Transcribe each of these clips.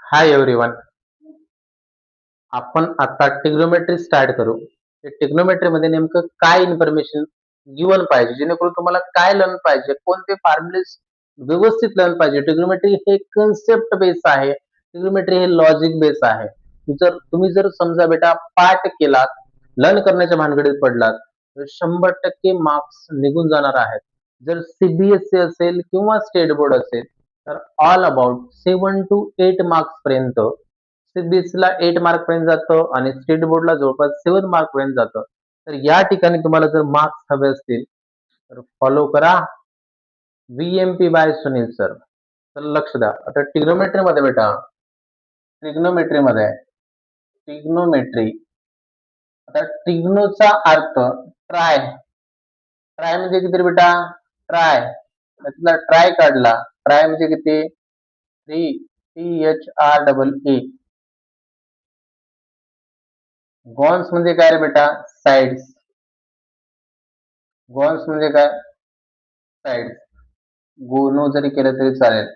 Hi everyone. आपण आता trigonometry start करू. ट्रिग्नोमेट्री मध्ये नेमकं काय इन्फॉर्मेशन गिवन पाहिजे, जेणेकरून तुम्हाला काय लर्न पाहिजे, कोणते फॉर्म्युलेस व्यवस्थित लर्न पाहिजे. ट्रिग्नोमेट्री हे कन्सेप्ट बेस आहे. ट्रिग्नोमेट्री हे लॉजिक बेस आहे. जर तुम्ही समजा बेटा पाठ केलात, लर्न करण्याच्या भानगडीत पडलात, तर 100% मार्क्स निघून जाणार आहेत. जर सीबीएसई असेल किंवा स्टेट बोर्ड असेल, तर ऑल अबाउट 7 to 8 मार्क्स पर्यंत. सीबीएसईला 8 मार्क पर्यंत जातं आणि स्टेट बोर्डला जवळपास 7 मार्क पर्यंत जातं. तर या ठिकाणी तुम्हाला जर मार्क्स हवे असतील तर फॉलो करा व्हीएमपी बाय सुनील सर. तर लक्ष द्या. आता ट्रिग्नोमेट्री मध्ये बेटा, ट्रिग्नोमेट्री मध्ये ट्रिग्नोमेट्री आता ट्रिग्नोचा अर्थ ट्राय. ट्राय म्हणजे किती रे बेटा? ट्राय. त्यातला ट्राय काढला. ट्राय म्हणजे किती? 3 THREE. गॉन्स म्हणजे काय रे बेटा? साइड्स. गॉन्स म्हणजे काय? साइड्स. गोनो जरी केलं तरी चालेल.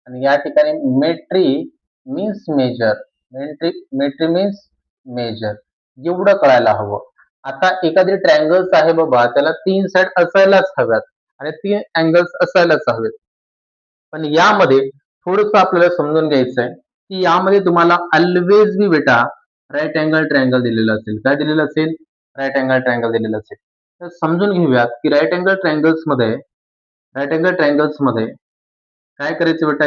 आणि या ठिकाणी metry means measure. Metry means measure. एवढं कळायला हवं. आता एखादी ट्रायंगल्स आहे बाबा, त्याला 3 साइड असायलाच हव्यात आणि 3 अँगल्स असायलाच हवेत. पण यामध्ये थोडंसं आपल्याला समजून घ्यायचं आहे की यामध्ये तुम्हाला ऑलवेज बी बेटा राईट अँगल ट्रायंगल दिलेलं असेल. काय दिलेलं असेल? राईट अँगल ट्रायंगल दिलेलं असेल. तर समजून घेऊयात की राईट अँगल ट्रायंगल्स मध्ये काय करायचं बेटा.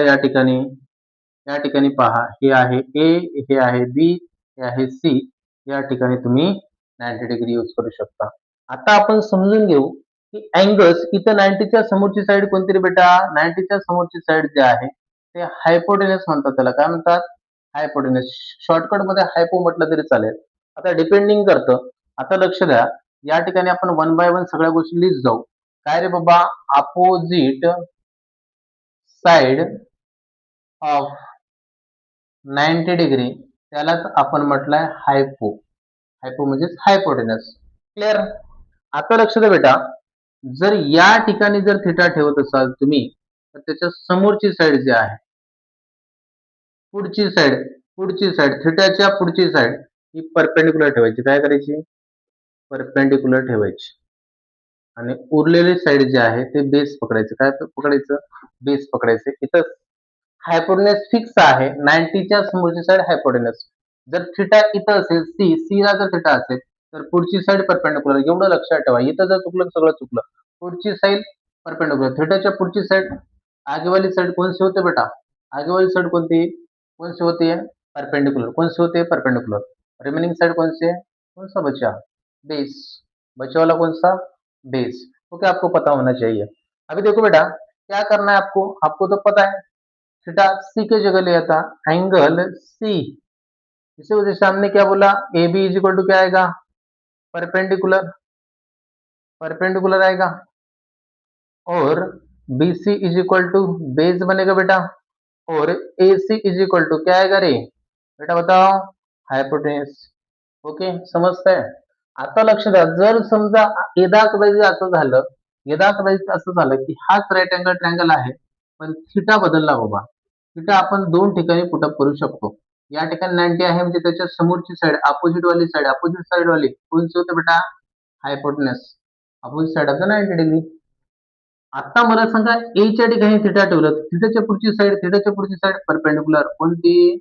या ठिकाणी पहा, हे आहे ए, हे आहे बी, हे आहे सी. या ठिकाणी तुम्ही 90 डिग्री यूज करू शकता. आता आपण समजून घेऊ की अँगल्स इथं 90च्या समोरची साईड कोणती रे बेटा? 90च्या समोरची साईड जे आहे ते हायपोटेनस म्हणतात. त्याला काय म्हणतात? हायपोटेनस. शॉर्टकट मध्ये हायपो म्हटलं तरी चालेल. आता डिपेंडिंग करतं. आता लक्ष द्या, या ठिकाणी आपण वन बाय वन सगळ्या गोष्टी लिहित जाऊ. काय रे बाबा? अपोजिट साइड ऑफ 90 डिग्री त्यालाच आपण म्हटलंय हायपो. हायपो म्हणजेच हायपोटेनस. क्लिअर? आता लक्ष द्या बेटा, जर या ठिकाणी जर थिटा ठेवत असाल तुम्ही, तर त्याच्या समोरची साइड जी आहे, पुढची साइड थिटाच्या पुढची साइड ही परपेंडिक्युलर ठेवायची. काय करायची? परपेंडिक्युलर ठेवायची. आणि उरलेली साइड जे आहे ते बेस पकडायचं. काय पकडायचं? बेस पकडायचं. इथं हायपोटेनस फिक्स आहे. 90च्या समोरची साइड हायपोटेनस. जर थिटा इथं असेल, सी ला जर थिटा असेल, तर पुढची साइड परपेंडिक्युलर. एवढं लक्षात ठेवा. इथं जर चुकलं सगळं चुकलं. पुढची साइड परपेंडिक्युलर. थिटाच्या पुढची साइड, आगेवाली साइड कोणती होते बेटा? आगेवाली साइड कोणती होती? परपेंडिक्युलर. कोणती होते? परपेंडिक्युलर. रिमेनिंग साइड कौन सा बचा? बेस. बचा वाला कौन सा? बेस. ओके, आपको पता होना चाहिए. अभी देखो बेटा, क्या करना है आपको? आपको तो पता है थीटा सी के जगह लिया था एंगल सी। इसी वजह से हमने क्या बोला? A B is equal to क्या आएगा? परपेंडिकुलर. परपेंडिकुलर आएगा. और B C is equal to base बनेगा बेटा. और A C is equal to क्या आएगा रे बेटा? बताओ. हायपोटेन्स. ओके, समजतंय? आता लक्ष द्या, जर समजा यदा कदाचित असं झालं की हाच राईट अँगल ट्रायंगल आहे, पण थिटा बदलला बाबा. थिटा आपण दोन ठिकाणी पुटअप करू शकतो. या ठिकाणी 90 आहे म्हणजे त्याच्या समोरची साइड, अपोजिट साइड वाली कोणती होते बेटा? Hypotenuse. Opposite side of the 90 degree. आता मला सांगा, ए च्या ठिकाणी थिटा ठेवलं, थिटाच्या पुढची साइड परपेंडिक्युलर. कोणती?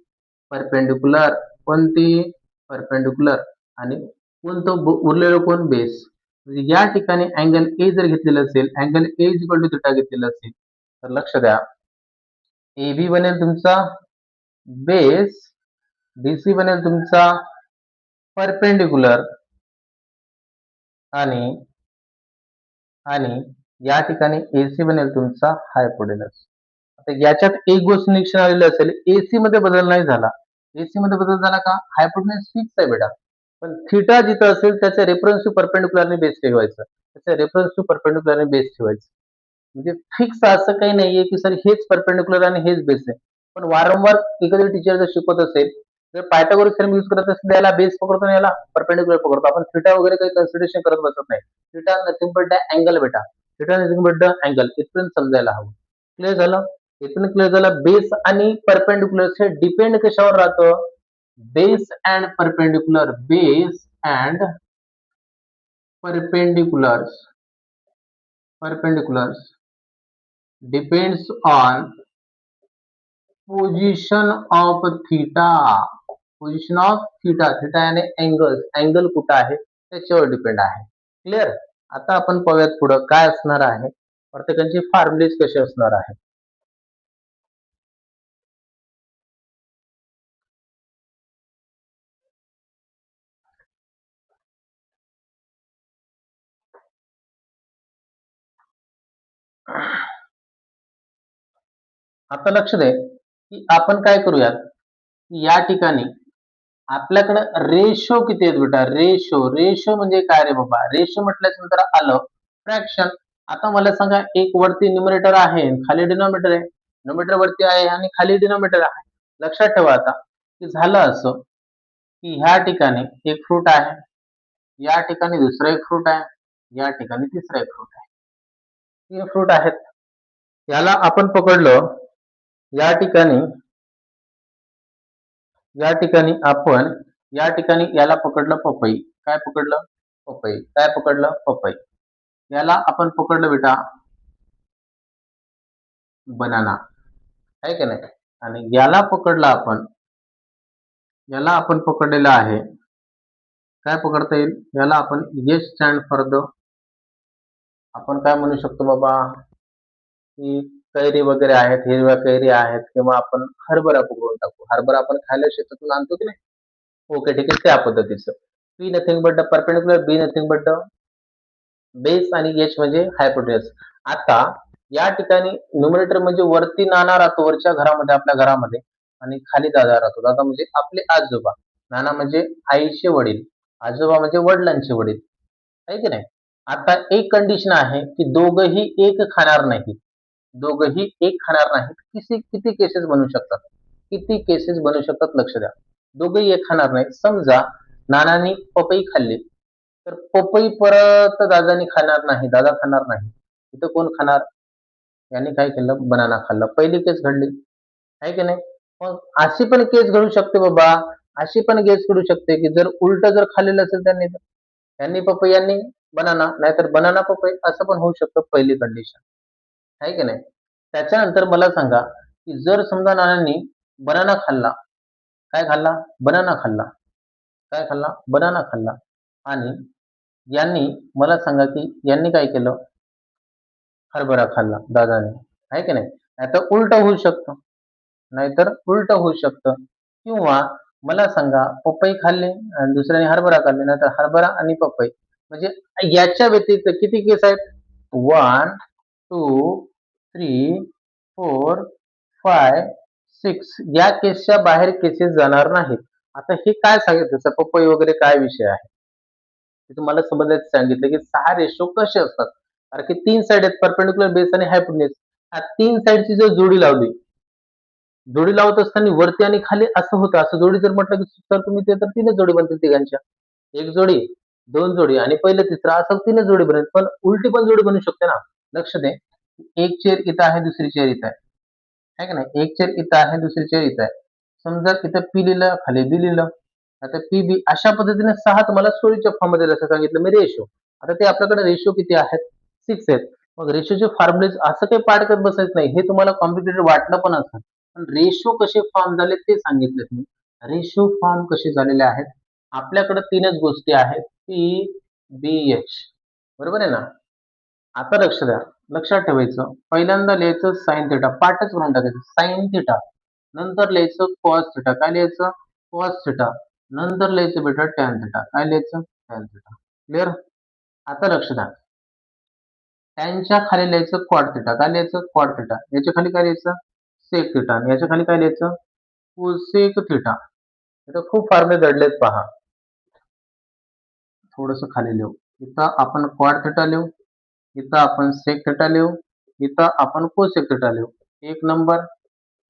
परपेंडिक्युलर. कोणती? परपेंडिक्युलर. आणि कोणतं उरलेलं कोण? बेस. म्हणजे या ठिकाणी अँगल ए जर घेतलेलं असेल, angle A is equal to theta घेतलेलं असेल, तर लक्ष द्या, ए बी बनेल तुमचा बेस, बीसी बनेल तुमचा परपेंडिक्युलर, आणि आणि या ठिकाणी एसी बनेल तुमचा हायपोटेनस. आता याच्यात एक गोष्ट निरीक्षण आलेली असेल, एसी मध्ये बदल नाही झाला. एसी मध्ये बदल झाला का? हायपोटेनस फिक्स आहे बेटा. पण थिटा जिथं असेल त्याच्या रेफरन्स टू परपेंडिक्युलरने बेस ठेवायचं. म्हणजे फिक्स असं काही नाहीये की सर हेच परपेंडिक्युलर आणि हेच बेस आहे. पण वारंवार एखादी टीचर जर शिकवत असेल, तर पायथागोरस थेरम यूज करत असेल, याला बेस पकडतो आणि याला परपेंडिक्युलर पकडतो. आपण थिटा वगैरे काही कन्सिडरेशन करत बसत नाही. Theta nothing but the angle बेटा. Theta nothing but the angle. इथपर्यंत समजायला हवं. क्लिअर झालं? इथून क्लिअर झालं. बेस आणि परपेंडिक्युलर हे डिपेंड कशावर राहतं? Base and perpendicular. Base and perpendiculars depends on position of theta. Position of theta. Theta याने अँगल कुठं आहे त्याच्यावर डिपेंड आहे. क्लिअर. आता आपण पाहूयात पुढं काय असणार आहे, प्रत्येकाची फॉर्म्युलेज कसे असणार आहे. आता लक्ष दे की आपण काय करूयात, या ठिकाणी आपल्याकडे रेशो किती आहेत बेटा? रेशो म्हणजे काय रे बाबा? रेशो म्हटल्याच्या नंतर आलं फ्रॅक्शन. आता मला सांगा, एक वरती न्यूमरेटर आहे खाली डिनॉमिनेटर आहे. न्यूमरेटर वरती आहे आणि खाली डिनॉमिनेटर आहे. लक्षात ठेवा आता की झालं असं की ह्या ठिकाणी एक फ्रूट आहे, या ठिकाणी दुसरा एक फ्रूट आहे, या ठिकाणी तिसरा एक फ्रूट आहे. 3 फ्रूट आहेत. याला आपण पकडलं, या ठिकाणी आपण या ठिकाणी याला पकडलं पपई. काय पकडलं? पपई. काय पकडलं? पपई. याला आपण पकडलं बेटा बनाना, आहे की नाही? आणि याला पकडलं आपण, याला आपण पकडलेलं आहे, काय पकडता येईल? याला आपण एस स्टँड फॉर द, आपण काय म्हणू शकतो बाबा की कैरी वगैरे आहेत, हिरव्या कैरी आहेत, किंवा आपण हरभरा पकडून टाकू. हरभरा आपण खायला शेतातून आणतो की नाही? ओके, ठीक आहे. त्या पद्धतीचं P nothing but the perpendicular, be nothing but the base आणि एच म्हणजे हायपोटेनस. आता या ठिकाणी न्यूमरेटर म्हणजे वरती नाना राहतो, वरच्या घरामध्ये आपल्या घरामध्ये, आणि खाली दादा राहतो. दादा म्हणजे आपले आजोबा, नाना म्हणजे आईचे वडील, आजोबा म्हणजे वडिलांचे वडील, आहे की नाही? आता एक कंडिशन आहे की दोघही एक खाणार नाहीत. दोघही एक खाणार नाहीत. किती केसेस बनू शकतात? किती केसेस बनू शकतात लक्ष द्या. दोघही एक खाणार नाहीत. समजा नानांनी पपई खाल्ली, तर पपई परत दादानी खाणार नाही, दादा खाणार नाही. इथं कोण खाणार? याने काय केलं? बनाना खाल्ला. पहिली केस घडली, आहे की नाही? मग अशी पण केस घडू शकते बाबा, अशी पण केस घडू शकते की जर उलट जर खाल्लेलं असेल त्यांनी, यांनी पपई यांनी बनाना, नाहीतर बनाना पपई, असं पण होऊ शकतं. पहिली कंडिशन, आहे की नाही? त्याच्यानंतर मला सांगा की जर समजा नानांनी बनाना खाल्ला, काय खाल्ला? बनाना खाल्ला. काय खाल्ला? बनाना खाल्ला. आणि यांनी, मला सांगा की यांनी काय केलं? हरभरा खाल्ला दादाने, आहे की नाही? नाहीतर उलट होऊ शकतं, नाहीतर उलट होऊ शकतं. किंवा मला सांगा पपई खाल्ली आणि दुसऱ्याने हरभरा खाल्ली, नाहीतर हरभरा आणि पपई. म्हणजे याच्या व्यतिरिक्त किती केस आहेत? 1, 2, 3, 4, 5, 6 या केसच्या बाहेर केसेस जाणार नाहीत. आता हे काय सांगितलं? जसं पपई वगैरे काय विषय आहे ते तुम्हाला समजायचं सांगितलं की 6 रेशो कसे असतात. कारण की 3 साइड आहेत, परपेंडिक्युलर, बेस आणि हायपोटेन्यूज. ह्या 3 साइडची जर जोडी लावत असताना वरती आणि खाली असं होतं. असं जोडी जर म्हटलं की सर तुम्ही ते, तर 3च जोडी बनतील तिघांच्या. 1 जोडी, 2 जोडी आणि पहिलं तिसरं, असं 3च जोडी बनेल. पण उलटी पण जोडी बनू शकते ना. लक्ष दे. एक चेअर इथं आहे, दुसरी चेअर इथं आहे. आहे की नाही? एक चेअर इथं आहे, दुसरी चेअर इथं आहे. समजा इथं पी लिहिलं, खाली बी लिहिलं. आता पी बी अशा पद्धतीने 6 तुम्हाला स्टोरीच्या फॉर्ममध्ये असं सांगितलं मी रेशो. आता ते आपल्याकडे रेशो किती आहेत? 6 आहेत. मग रेशोचे फॉर्म्युलेज असं काही पाठ करत बसायचं नाही. हे तुम्हाला कॉम्प्लिकेटेड वाटलं पण असेल. पण रेशो कसे फॉर्म झाले ते सांगितलेत मी. रेशो फॉर्म कसे झालेले आहेत? आपल्याकडे 3च गोष्टी आहेत. पी, बी, एच. बरोबर आहे ना? आता लक्ष द्या. लक्षात ठेवायचं. पहिल्यांदा लिहायचं साइन थिटा. पाठच करून टाकायचं. Sine theta. नंतर लिहायचं कॉस थिटा. काय लिहायचं? Cos theta. नंतर लिहायचं बेटा टॅन थिटा. काय लिहायचं? Tan theta. क्लिअर? आता लक्ष द्या. टॅनच्या खाली लिहायचं कॉट थिटा. काय लिहायचं? Cot theta. याच्या खाली काय लिहायचं? Sec theta. आणि याच्या खाली काय लिहायचं? Cosec theta. इथं खूप फॉर्म्युले दडलेत पहा. थोडंसं खाली लिहू. इथं आपण क्वाड थिटा लिहू. इथं आपण सेक थिटा लिहू. इथं आपण कोसेक थिटा लिहू. 1 number,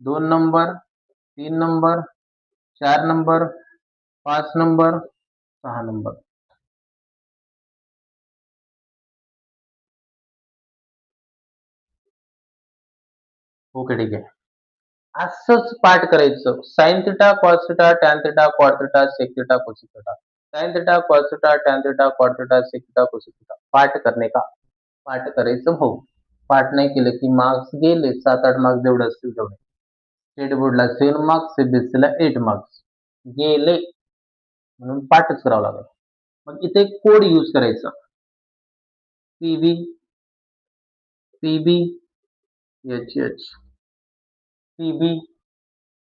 2 number, 3 number, 4 number, 5 number, 6 number. Okay, ठीक आहे. असंच पाठ करायचं. Sine theta, cos theta, tan theta, cot theta, sec theta, cosec theta. Sine theta, cos theta, tan theta, cot theta, sec theta, cosec theta. पाठ करणे का? पाठ करायचं भाऊ. पाठ नाही केलं की मार्क्स गेले. 7-8 मार्क्स जेवढे असतील तेवढे. स्टेट बोर्डला 7 मार्क्स, सीबीएसईला 8 मार्क्स गेले. म्हणून पाठच करावा लागेल. मग इथे एक कोड यूज करायचा. PB, PB, H, PB,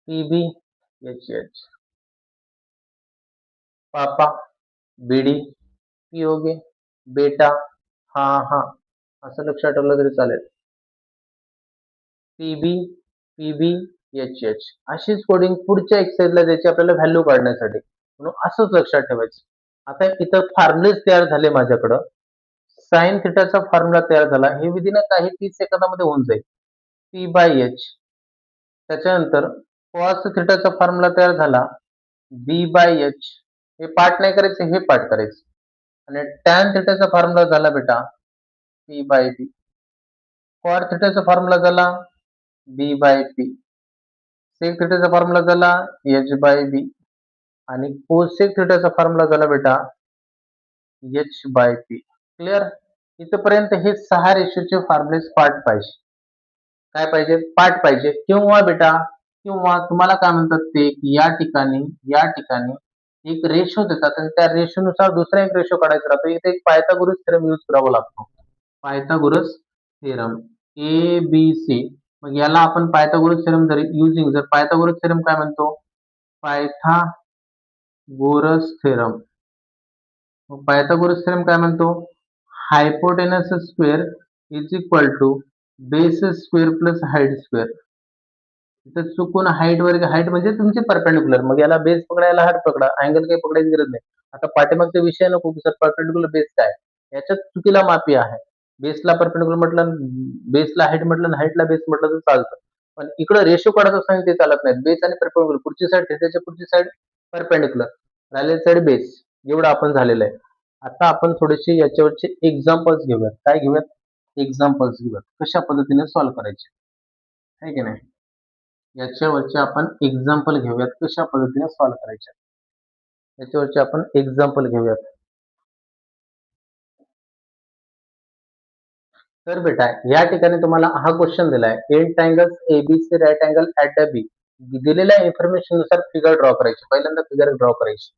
PB, H, पापा, बीडी, पीओगे, बेटा, हा हा, असं लक्षात ठेवलं तरी चालेल. पीबी, पीबी, एच अशीच कोडिंग पुढच्या एक्सरसाइजला द्यायची आपल्याला व्हॅल्यू काढण्यासाठी. म्हणून असंच लक्षात ठेवायचं. आता इथं फॉर्म्युलेज तयार झाले माझ्याकडं. साइन थिटाचा फॉर्म्युला तयार झाला. हे विदिन काही 30 सेकंदामध्ये होऊन जाईल. P by H. त्याच्यानंतर कॉस थिटाचा फॉर्म्युला तयार झाला. बी बाय एच. हे पाठ नाही करायचं, हे पाठ करायचं. आणि टॅन थिटाचा फॉर्म्युला झाला बेटा P by B. Cot थिटाचा formula झाला बी बाय पी. सेक थिटाचा फॉर्म्युला झाला एच बाय बी. आणि कोसेक थिटाचा फॉर्म्युला झाला बेटा एच बाय पी. क्लिअर? इथपर्यंत हे 6 रेशोचे फॉर्म्युलेस पाठ पाहिजे. काय पाहिजे? पाठ पाहिजे. किंवा बेटा, किंवा तुम्हाला काय म्हणतात ते, या ठिकाणी एक रेशो देतात आणि त्या रेशोनुसार दुसरा एक रेशो काढायचा राहतो. इथे एक पायथागोरस थेरम यूज करावा लागतो. Pythagoras theorem A B C. मग याला आपण पायथागोरस थेरम जर पायथागोरस थेरम काय म्हणतो? Pythagoras theorem. मग पायथागोरस थेरम काय म्हणतो? Hypotenuse square is equal to base square plus height square. इथं चुकून हाईट म्हणजे तुमचे परपेंडिक्युलर. मग याला बेस पकडा, याला हाईट पकडा. अँगल काही पकडायची गरज नाही. आता पाठीमागचा विषय नको की सर परपेंडिक्युलर बेस काय? याच्यात चुकीला माफी आहे. बेसला परपेंडिक्युलर म्हटलं, बेसला हाईट म्हटलं आणि हाईटला बेस म्हटलं तर चालतं. पण इकडं रेशो काढत असताना ते चालत नाही. बेस आणि परपेंडिक्युलर, पुढची साईड थिटाच्या पुढची साईड परपेंडिक्युलर, राहिलेली साईड बेस. एवढं आपण झालेलं आहे. आता आपण थोडेसे याच्यावरचे एक्झाम्पल्स घेऊयात. काय घेऊयात? एक्झाम्पल्स घेऊयात. कशा पद्धतीने सॉल्व्ह करायचे, आहे की नाही? याच्यावरचे आपण एक्झाम्पल घेऊयात. कशा पद्धतीने सॉल्व्ह करायचे, याच्यावरचे आपण एक्झाम्पल घेऊयात. तर बेटा, या ठिकाणी तुम्हाला हा क्वेश्चन दिलाय. 8 triangles ABC right angle at the B. दिलेल्या इन्फॉर्मेशन नुसार फिगर ड्रॉ करायची. पहिल्यांदा फिगर ड्रॉ करायची.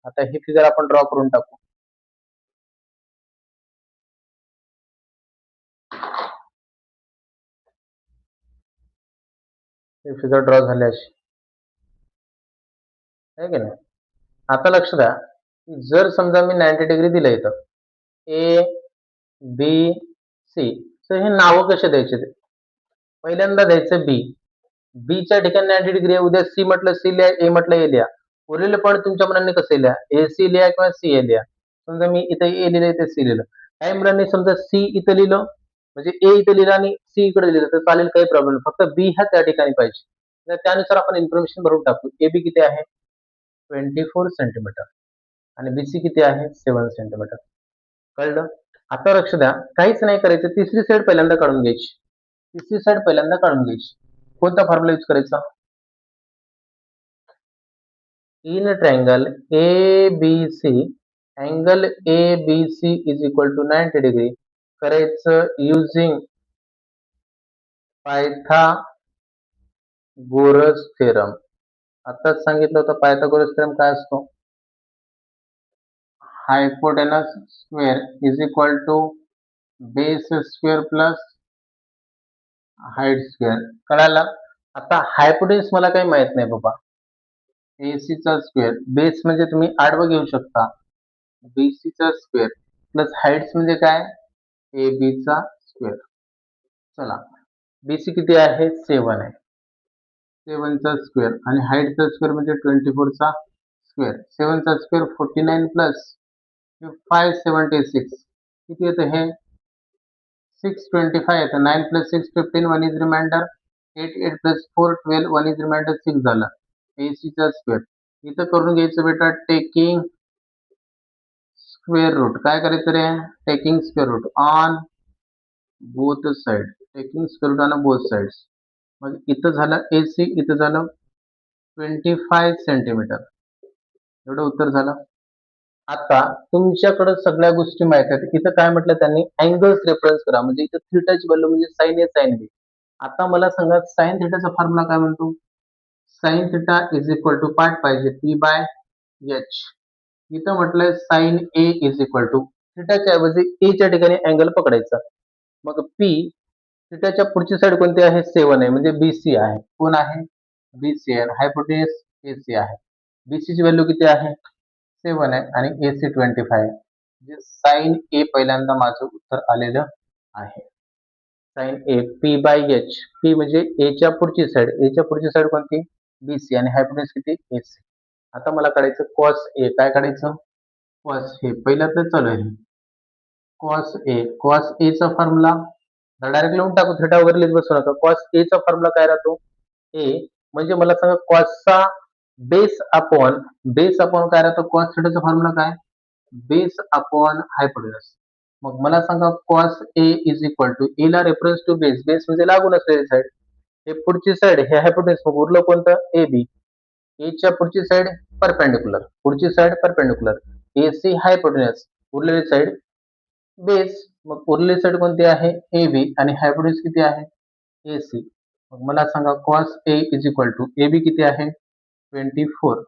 आता ही फिगर आपण ड्रॉ करून टाकू. ही फिगर ड्रॉ झाली अशी, आहे की नाही? आता लक्ष द्या, जर समजा मी 90 डिग्री दिलं इथं, ए बी सी, तर हे नावं कसे द्यायचे ते? पहिल्यांदा द्यायचं बी. बीच्या ठिकाणी 90 डिग्री आहे. उद्या सी म्हटलं सी लिहा, ए म्हटलं ए लिहा. उरलेलं पॉईंट तुमच्या मनाने कसे लिहा? ए सी लिहा किंवा सी ए लिहा. समजा मी इथे ए लिहिलं, इथे सी लिहिलं. काही मुलांनी समजा सी इथं लिहिलं, म्हणजे ए इथं लिहिलं आणि सी इकडे लिहिलं तर चालेल, काही प्रॉब्लेम. फक्त बी हा त्या ठिकाणी पाहिजे. तर त्यानुसार आपण इन्फॉर्मेशन भरून टाकू. ए बी किती आहे? 24 सेंटीमीटर. आणि बी सी किती आहे? 7 सेंटीमीटर. कळलं? आता लक्ष द्या, काहीच नाही करायचं. तिसरी साईड पहिल्यांदा काढून घ्यायची. तिसरी साईड पहिल्यांदा काढून घ्यायची. कोणता फॉर्म्युला यूज करायचा? In triangle ABC, angle ABC is equal to 90 degree करायचं युजिंग पायथागोरस थेरम. आताच सांगितलं होतं पायथागोरस थेरम काय असतो? Hypotenuse square is equal to base square plus height square. कळालं? आता हायपोटेनस मला काही माहित नाही बाबा. AC चा स्क्वेअर, बेस म्हणजे तुम्ही आडवं घेऊ शकता, BC चा स्क्वेअर प्लस हाईट्स म्हणजे काय? AB चा स्क्वेअर. चला, BC किती आहे? 7 आहे. 7 चा स्क्वेअर आणि हाईटचा स्क्वेअर म्हणजे 24 चा स्क्वेअर. 7 चा स्क्वेअर 49 प्लस 576 किती येतं हे? 625 येतं. 9 plus 6 15, 1 is remainder 8, 8 plus 4 12, 1 is remainder 6 झालं. AC चा स्क्वेअर इथं करून घ्यायचं बेटा, टेकिंग स्क्वेअर रूट. काय करायचं रे? Taking square root on both side. Taking square root on both sides. मग इथं झालं AC, इथं झालं 25 सेंटीमीटर. एवढं उत्तर झालं. आता तुमच्याकडे सगळ्या गोष्टी माहित आहेत. इथं काय म्हटलं त्यांनी अँगल्स रेफरन्स करा. म्हणजे इथं थीटाची व्हॅल्यू म्हणजे sin A sin B. आता मला सांगा sin थीटाचा फॉर्म्युला काय म्हणतो? sin theta is equal to part पाहिजे P/H. इथं म्हटलंय sin A is equal to थीटाच्या ऐवजी A च्या ठिकाणी अँगल पकडायचा. मग P थीटाच्या पुढची साइड कोणती आहे? 7 आहे म्हणजे BC आहे. कोण आहे? BC आहे. हायपोटेन्यूस AC आहे. BC ची व्हॅल्यू किती आहे? 7 आहे आणि AC 25 आहे. म्हणजे sin A पहिल्यांदा माझं उत्तर आलेलं आहे. sin A P/H. P म्हणजे A च्या पुढची साइड. A च्या पुढची साइड कोणती? BC आणि हायपोटेन्यूस किती? AC. आता मला काढायचं cos A. काय काढायचं? cos A. पहिल्यातच चालू आहे. cos A. cos A चा फॉर्म्युला डायरेक्ट लिहून टाकू. थीटा वगैरे लिहित बसू नका. cos A चा फॉर्म्युला काय राहतो? A म्हणजे मला सांगा cos चा बेस अपॉन काय राहतो? cos थीटाचा फॉर्म्युला काय? Base upon hypotenuse. मग मला सांगा cos A is equal to A ला रेफरन्स टू बेस. बेस म्हणजे लागून असलेली साइड. हे पुढची साइड हे हायपोटेन्यूस. मग उरलं कोणतं? AB. A च्या पुढची साइड परपेंडिक्युलर. पुढची साइड परपेंडिक्युलर. AC हायपोटेन्यूस. उरलेली साइड बेस. मग उरलेली साइड कोणती आहे? AB आणि हायपोटेन्यूस किती आहे? AC. मग मला सांगा cos A is equal to AB किती आहे? 24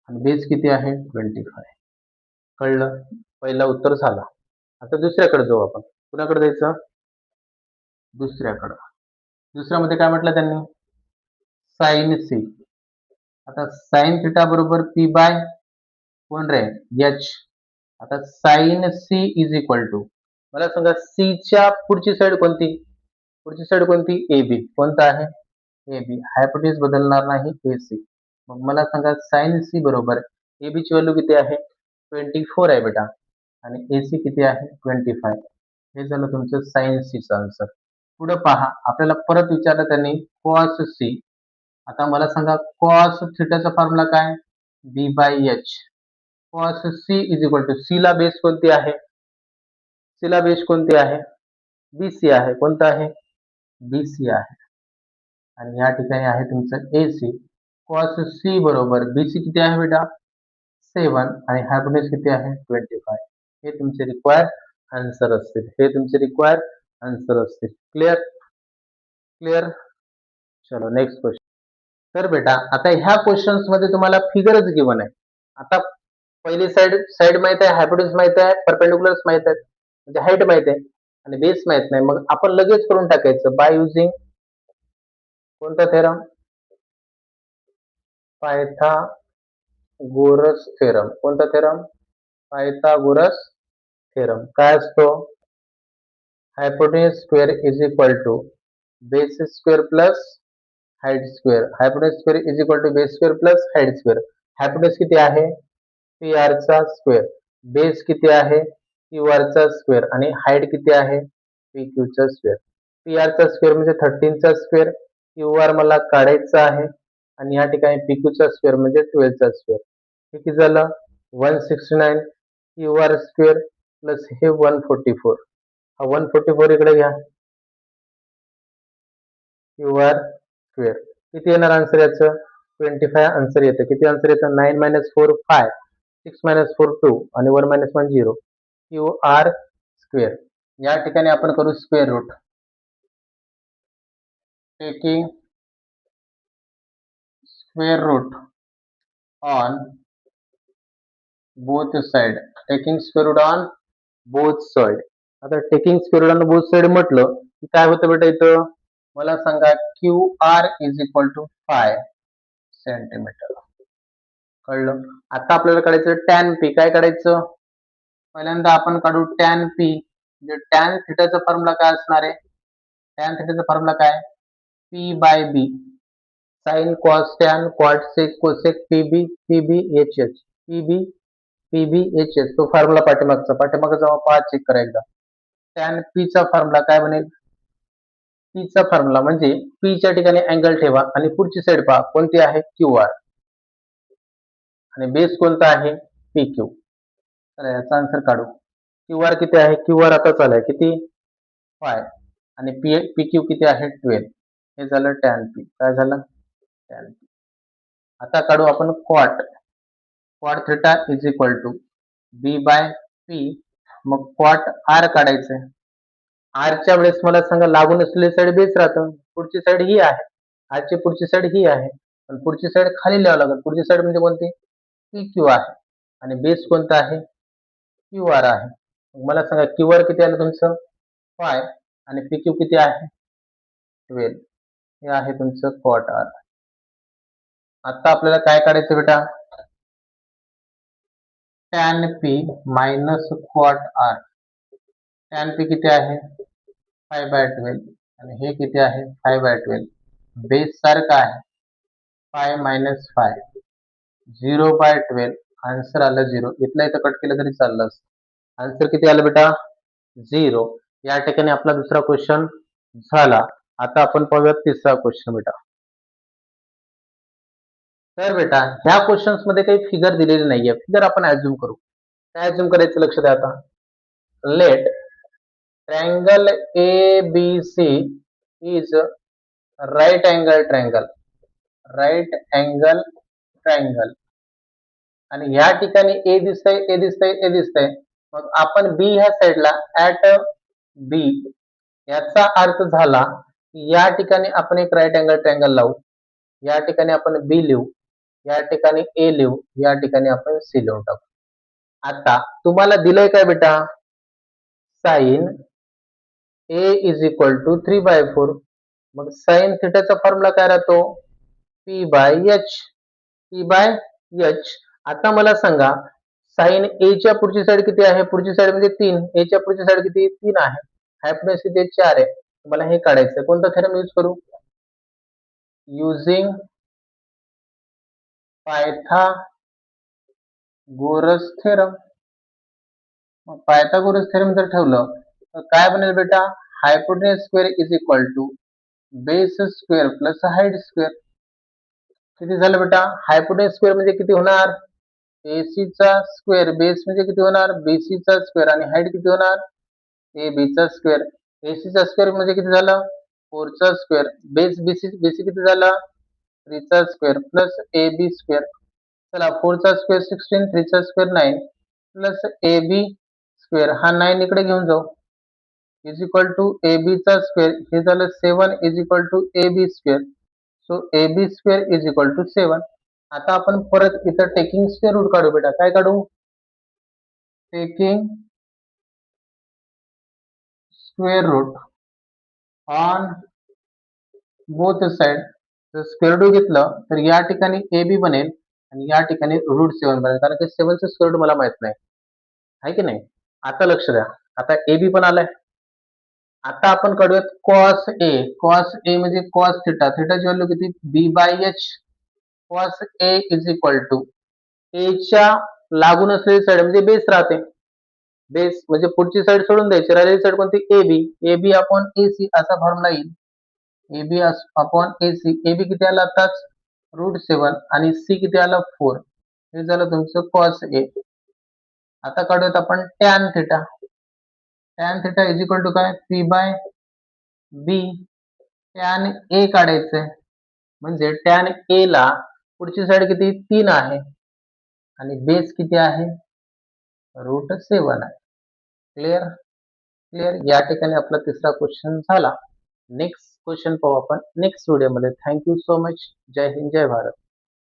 आणि बेस किती आहे? 25. कळलं? पहिलं उत्तर झालं. आता दुसऱ्याकडे जाऊ आपण. कुणाकडे जायचं? दुसऱ्याकडं. दुसऱ्यामध्ये काय म्हटलं त्यांनी? sin C. आता sin थीटा बरोबर P बाय कोण रे? H. आता sin C is equal to मला सांगा C च्या पुढची साइड कोणती? पुढची साइड कोणती? AB. कोणता आहे? AB. हायपोटेन्यूस बदलणार नाही AC. मग मला सांगा sin C बरोबर AB ची व्हॅल्यू किती आहे? 24 आहे बेटा आणि AC किती आहे? 25. हे झालं तुमचं sin C चं आन्सर. पुढे पहा आपल्याला परत विचारलं त्यांनी cos C. आता मला सांगा cos थीटाचा फॉर्म्युला काय? B/H. cos C is equal to C ला बेस कोणती आहे? C ला बेस कोणती आहे? BC आहे. कोणता आहे? BC आहे. आणि या ठिकाणी आहे तुमचं AC. cos C बरोबर BC किती आहे बेटा? 7 आणि हायपोटेन्यूस किती आहे? 25. हे तुमचे रिक्वायर्ड आन्सर असतील. हे तुमचे रिक्वायर्ड आन्सर असतील. क्लिअर? क्लिअर? चलो नेक्स्ट क्वेश्चन. तर बेटा आता ह्या क्वेश्चन्स मध्ये तुम्हाला फिगरच गिवन आहे. आता पहिली साइड माहित आहे, हायपोटेन्यूस माहित आहे, परपेंडिक्युलर्स माहित आहेत, म्हणजे हाईट माहित आहे आणि बेस माहित नाही. मग आपण लगेच करून टाकायचं बाय युजिंग कोणता थेरम? Pythagoras theorem. कोणता थेरम? Pythagoras theorem. काय असतो? Hypotenuse square is equal to base square plus height square. Hypotenuse square is equal to base square plus height square. Hypotenuse किती आहे? PR चा स्क्वेअर. बेस किती आहे? QR चा square आणि हाईट किती आहे? PQ चा स्क्वेअर. PR चा स्क्वेअर म्हणजे 13 चा स्क्वेअर. QR मला काढायचा आहे आणि या ठिकाणी PQ चा स्क्वेअर म्हणजे 12 चा स्क्वेअर. हे किती झालं? 169 QR स्क्वेअर प्लस हे 144. हा 144 इकडे घ्या. QR square. किती येणार आन्सर याचं? 25 आन्सर येतं. किती आन्सर येतं? 9 - 4 5, 6 - 4 2 आणि 1 - 1 0. QR square. या ठिकाणी आपण करू square root. Taking square root on both side. Taking square root on both side. आता taking square root on both side म्हटलं की काय होतं बेटा इथं? मला सांगा QR is equal to 5 centimetre. कळलं? आता आपल्याला काढायचं टॅन P. काय काढायचं? पहिल्यांदा आपण काढू टॅन P. म्हणजे टॅन थीटाचा फॉर्म्युला काय असणार आहे? टॅन थीटाचा फॉर्म्युला काय? P/B. Sine cos tan cot sec cosec PB/HH. PB/HH तो फॉर्म्युला पाठीमागचा जाऊन पहा, चेक करा एकदा. टॅन P चा फॉर्म्युला काय बनेल? P चा फॉर्म्युला म्हणजे P च्या ठिकाणी अँगल ठेवा आणि पुढची साइड पहा कोणती आहे? QR आणि बेस कोणता आहे? PQ. तर याचा आन्सर काढू. QR किती आहे? QR आता चालू आहे किती? 5 आणि PQ किती आहे? 12. हे झालं टॅन पी. काय झालं? Tan P. आता काढू आपण cot. Cot theta is equal to B by P. मग क्वाट आर काढायचंय. आरच्या वेळेस मला सांगा लागून असलेली साईड बेस राहतं. पुढची साईड ही आहे. आरची पुढची साईड ही आहे. पण पुढची साईड खाली लिहावं लागेल. पुढची साईड म्हणजे कोणती? पी क्यू आहे. आणि बेस कोणता आहे? क्यू आर आहे. मला सांगा क्यू आर किती आलं तुमचं? 5 आणि पी क्यू किती आहे? 12. हे आहे तुमचं क्वाट आर. आता आपल्याला काय काढायचं बेटा? Tan P minus क्वाट R. Tan P किती आहे? 5/12 आणि हे किती आहे? 5/12. बेस सारखा आहे. 5 मायनस 5 0/12. आन्सर आलं 0. इथल्या इथं कट केलं तरी चाललं असतं. आन्सर किती आलं बेटा? 0. या ठिकाणी आपला दुसरा क्वेश्चन झाला. आता आपण पाहूयात तिसरा क्वेश्चन बेटा. तर बेटा ह्या क्वेश्चन्स मध्ये काही फिगर दिलेली नाहीये. फिगर आपण ऍझ्युम करू. काय ऍझ्युम करायचं लक्ष द्या आता. Let triangle ABC is right angle triangle. Right angle triangle. आणि ह्या ठिकाणी ए दिसतंय, ए दिसतंय, ए दिसतंय. मग आपण बी ह्या साईडला ऍट बी याचा अर्थ झाला की या ठिकाणी आपण एक राईट अँगल ट्रायंगल लावू. या ठिकाणी आपण बी लिहू. या ठिकाणी ए लिहू. या ठिकाणी आपण सी लिहून टाकू. आता तुम्हाला दिलंय काय बेटा? Sine A is equal to 3/4. मग साइन थिटाचा फॉर्म्युला काय राहतो? P by H. P by H. आता मला सांगा साइन ए च्या पुढची साईड किती आहे? पुढची साईड म्हणजे 3. ए च्या पुढची साईड किती? 3 आहे. हायपोटेन्यूज किती आहे? 4 आहे. मला हे काढायचं. कोणता थेरम यूज करू? Using Pythagoras theorem. मग पायथागोरस थेरम जर ठेवलं तर काय बनेल बेटा? Hypotenuse square is equal to base square plus height square. किती झालं बेटा? हायपोटेन्यूज स्क्वेअर म्हणजे किती होणार? AC चा स्क्वेअर. बेस म्हणजे किती होणार? BC चा स्क्वेअर. आणि हाईट किती होणार? AB चा स्क्वेअर. AC चा स्क्वेअर म्हणजे किती झालं? 4 चा स्क्वेअर. बेस BC किती झाला? 3 चा स्क्वेअर प्लस AB स्क्वेअर. चला 4 चा स्क्वेअर 16, 3 चा स्क्वेअर 9 प्लस AB स्क्वेअर. हा 9 इकडे घेऊन जाऊ. इज इक्वल टू AB चा स्क्वेअर. हे झालं 7 is equal to AB square. So AB square is equal to 7. आता आपण परत इथं टेकिंग स्क्वेअर रूट काढू बेटा. काय काढू? Taking square root on both side. जर स्क्वेअर रूट घेतलं तर या ठिकाणी AB बनेल आणि या ठिकाणी √7 बनेल. कारण की 7 चं स्क्वेअर रूट मला माहित नाही. आहे की नाही? आता लक्ष द्या. आता AB पण आलाय. आता आपण काढूयात कॉस ए. कॉस ए म्हणजे कॉस थिटा. थिटाची व्हॅल्यू किती? B by H. Cos A is equal to A च्या लागून असलेली साईड म्हणजे बेस राहते. बेस म्हणजे पुढची साईड सोडून द्यायची. राहिलेली साईड कोणती? AB. AB अपॉन AC असा फॉर्म्युला येईल. AB upon AC. AB किती आला आताच? √7 आणि C किती आला? 4. हे झालं तुमचं कॉस ए. आता काढूयात आपण tan theta. Tan theta is equal to काय? P by B. Tan A काढायचंय. म्हणजे टॅन ए ला पुढची साईड किती? 3 आहे आणि बेस किती आहे? √7 आहे. क्लिअर? क्लिअर. या ठिकाणी आपला तिसरा क्वेश्चन झाला. नेक्स्ट क्वेश्चन पाहू आपण नेक्स्ट व्हिडिओमध्ये. Thank you so much. जय हिंद, जय भारत.